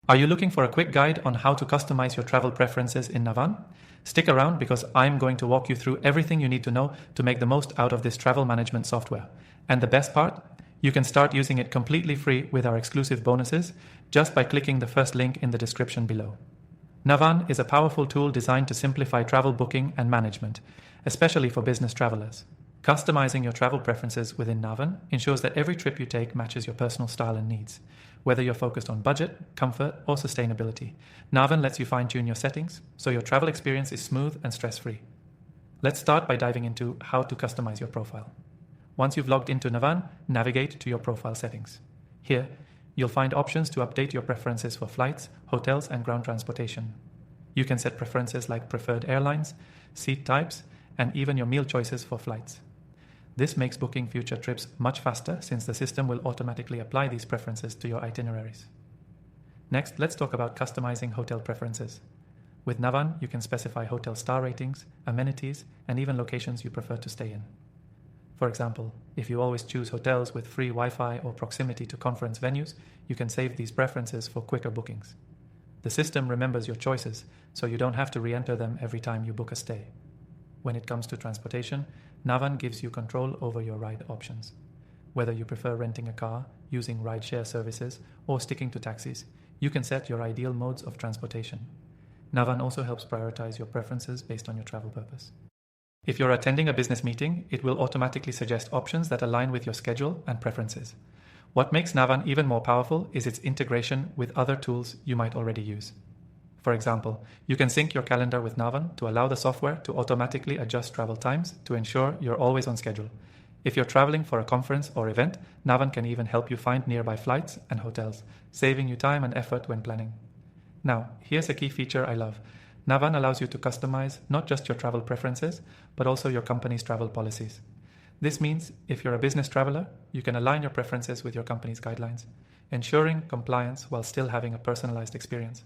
Are you looking for a quick guide on how to customize your travel preferences in Navan? Stick around because I'm going to walk you through everything you need to know to make the most out of this travel management software. And the best part? You can start using it completely free with our exclusive bonuses just by clicking the first link in the description below. Navan is a powerful tool designed to simplify travel booking and management, especially for business travelers. Customizing your travel preferences within Navan ensures that every trip you take matches your personal style and needs. Whether you're focused on budget, comfort, or sustainability, Navan lets you fine-tune your settings so your travel experience is smooth and stress-free. Let's start by diving into how to customize your profile. Once you've logged into Navan, navigate to your profile settings. Here, you'll find options to update your preferences for flights, hotels, and ground transportation. You can set preferences like preferred airlines, seat types, and even your meal choices for flights. This makes booking future trips much faster since the system will automatically apply these preferences to your itineraries. Next, let's talk about customizing hotel preferences. With Navan, you can specify hotel star ratings, amenities, and even locations you prefer to stay in. For example, if you always choose hotels with free Wi-Fi or proximity to conference venues, you can save these preferences for quicker bookings. The system remembers your choices, so you don't have to re-enter them every time you book a stay. When it comes to transportation, Navan gives you control over your ride options. Whether you prefer renting a car, using rideshare services, or sticking to taxis, you can set your ideal modes of transportation. Navan also helps prioritize your preferences based on your travel purpose. If you're attending a business meeting, it will automatically suggest options that align with your schedule and preferences. What makes Navan even more powerful is its integration with other tools you might already use. For example, you can sync your calendar with Navan to allow the software to automatically adjust travel times to ensure you're always on schedule. If you're traveling for a conference or event, Navan can even help you find nearby flights and hotels, saving you time and effort when planning. Now, here's a key feature I love. Navan allows you to customize not just your travel preferences, but also your company's travel policies. This means if you're a business traveler, you can align your preferences with your company's guidelines, ensuring compliance while still having a personalized experience.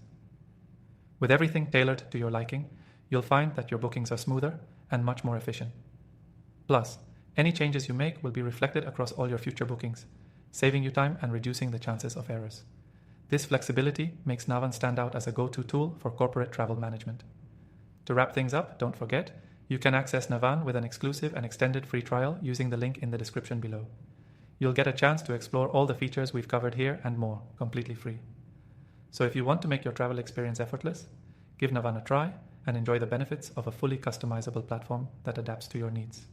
With everything tailored to your liking, you'll find that your bookings are smoother and much more efficient. Plus, any changes you make will be reflected across all your future bookings, saving you time and reducing the chances of errors. This flexibility makes Navan stand out as a go-to tool for corporate travel management. To wrap things up, don't forget, you can access Navan with an exclusive and extended free trial using the link in the description below. You'll get a chance to explore all the features we've covered here and more, completely free. So if you want to make your travel experience effortless, give Navan a try and enjoy the benefits of a fully customizable platform that adapts to your needs.